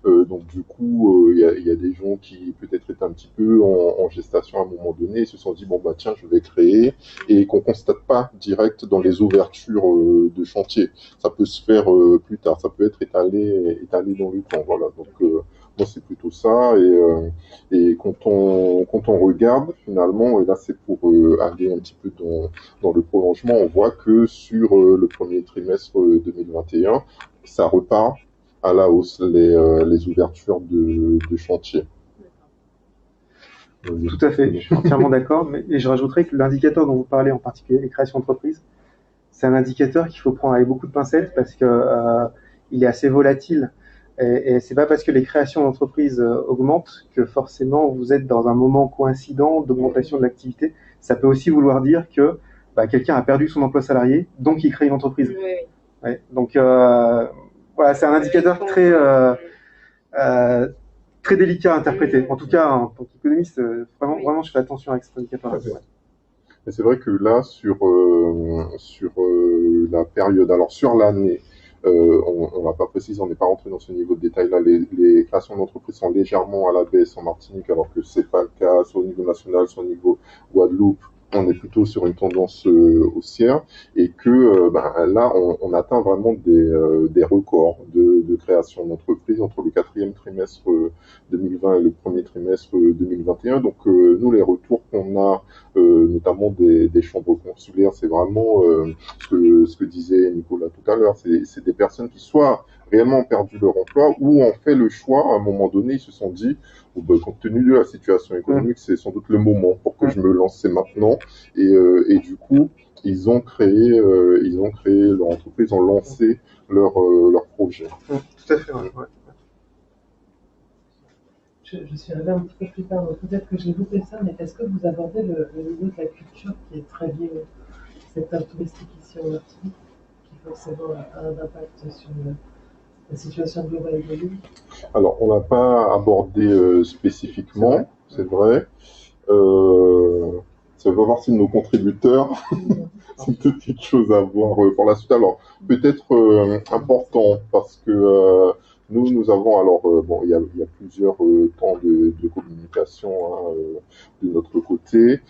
Donc du coup il y a des gens qui peut-être étaient un petit peu en gestation à un moment donné et se sont dit bon bah tiens je vais créer, et qu'on constate pas direct dans les ouvertures de chantier. Ça peut se faire plus tard, ça peut être étalé dans le temps. Voilà. Donc moi c'est plutôt ça, et quand on regarde finalement, et là c'est pour aller un petit peu dans le prolongement, on voit que sur le premier trimestre 2021, ça repart à la hausse les ouvertures de chantier. Tout à fait, je suis entièrement d'accord, et je rajouterais que l'indicateur dont vous parlez en particulier, les créations d'entreprises, c'est un indicateur qu'il faut prendre avec beaucoup de pincettes parce que il est assez volatile, et c'est pas parce que les créations d'entreprises augmentent que forcément vous êtes dans un moment coïncident d'augmentation de l'activité. Ça peut aussi vouloir dire que quelqu'un a perdu son emploi salarié, donc il crée une entreprise. Oui. Ouais, donc voilà, c'est un indicateur très délicat à interpréter. En tout cas, en tant qu'économiste, vraiment, je fais attention avec cet indicateur-là. Ouais. Mais c'est vrai que là, sur la période, alors sur l'année, on n'a pas précisé, on n'est pas rentré dans ce niveau de détail-là. Les créations d'entreprises sont légèrement à la baisse en Martinique, alors que c'est pas le cas soit au niveau national, soit au niveau Guadeloupe. On est plutôt sur une tendance haussière, et que là on atteint vraiment des records de création d'entreprises entre le quatrième trimestre 2020 et le premier trimestre 2021. Donc nous, les retours qu'on a notamment des chambres consulaires, c'est vraiment ce que disait Nicolas tout à l'heure, c'est des personnes qui soit réellement ont perdu leur emploi ou ont fait le choix, à un moment donné, ils se sont dit compte tenu de la situation économique, c'est sans doute le moment pour que je me lance maintenant. Et du coup, ils ont créé leur entreprise, ils ont lancé leur projet. Tout à fait, ouais. Je suis arrivée un petit peu plus tard, donc peut-être que j'ai loupé ça, mais est-ce que vous abordez le niveau de la culture qui est très lié au secteur touristique ici en Martinique, qui forcément a un impact sur la situation globale de l'île? Alors, on n'a pas abordé spécifiquement, c'est vrai. Ça va voir si de nos contributeurs, c'est peut-être quelque chose à voir pour la suite. Alors, peut-être important, parce que nous avons, alors, il y a plusieurs temps de communication de notre côté.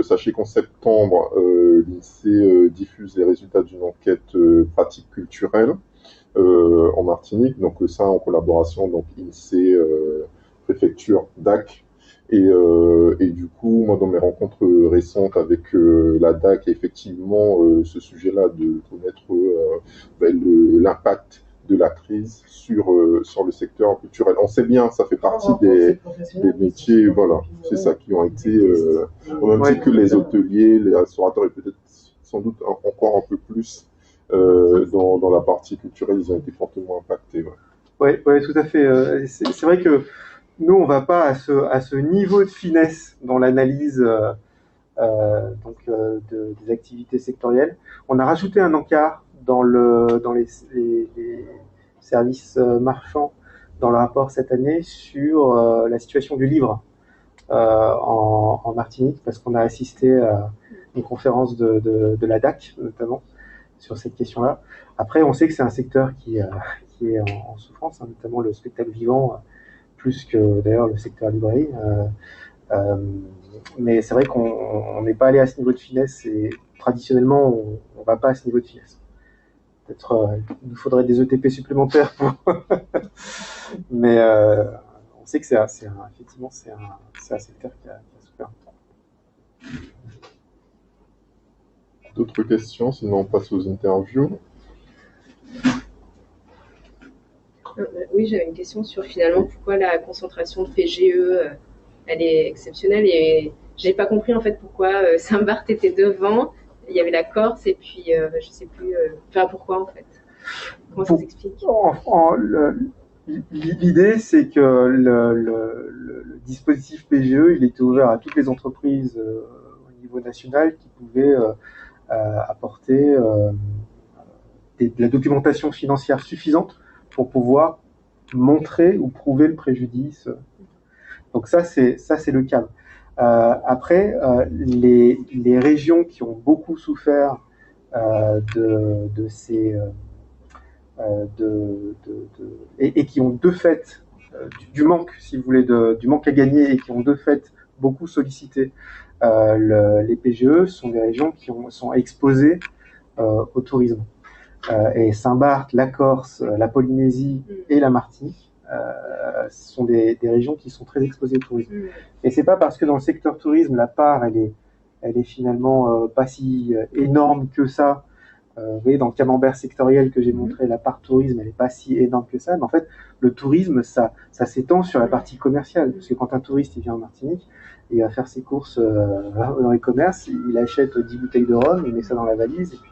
Sachez qu'en septembre, l'INSEE diffuse les résultats d'une enquête pratique culturelle en Martinique, donc ça en collaboration, donc INSEE, préfecture, DAC, et du coup, moi dans mes rencontres récentes avec la DAC, effectivement, ce sujet-là de connaître l'impact de la crise sur le secteur culturel. On sait bien, ça fait partie des métiers, voilà, c'est ça, qui ont été, au même titre que les hôteliers, les restaurateurs, et peut-être sans doute encore un peu plus dans la partie culturelle, ils ont été fortement impactés. Ouais, tout à fait. C'est vrai que nous, on va pas à ce niveau de finesse dans l'analyse des activités sectorielles. On a rajouté un encart dans les services marchands dans le rapport cette année sur la situation du livre en Martinique, parce qu'on a assisté à une conférence de la DAC notamment sur cette question-là. Après, on sait que c'est un secteur qui est en souffrance, hein, notamment le spectacle vivant, plus que d'ailleurs le secteur librairie. Mais c'est vrai qu'on n'est pas allé à ce niveau de finesse, et traditionnellement, on ne va pas à ce niveau de finesse. peut-être il nous faudrait des ETP supplémentaires pour... Mais on sait que effectivement, c'est un secteur qui a souffert. D'autres questions, sinon on passe aux interviews. Oui, j'avais une question sur finalement pourquoi la concentration de PGE, elle est exceptionnelle et j'ai pas compris en fait pourquoi Saint-Barth était devant, il y avait la Corse et puis je sais plus, enfin pourquoi en fait. Comment ça s'explique? L'idée, c'est que le dispositif PGE, il était ouvert à toutes les entreprises au niveau national qui pouvaient apporter de la documentation financière suffisante pour pouvoir montrer ou prouver le préjudice. Donc ça, c'est le cadre. Après, les régions qui ont beaucoup souffert de ces et qui ont de fait du manque, si vous voulez, du manque à gagner et qui ont de fait beaucoup sollicité les PGE, sont des régions qui sont exposées au tourisme. Et Saint-Barth, la Corse, la Polynésie et la Martinique sont des régions qui sont très exposées au tourisme. Et c'est pas parce que dans le secteur tourisme, la part, elle est finalement pas si énorme que ça. Vous voyez, dans le camembert sectoriel que j'ai montré, la part tourisme, elle est pas si énorme que ça. Mais en fait, le tourisme, ça s'étend sur la partie commerciale. Parce que quand un touriste, il vient en Martinique, il va faire ses courses dans les commerces, il achète 10 bouteilles de rhum, il met ça dans la valise, et puis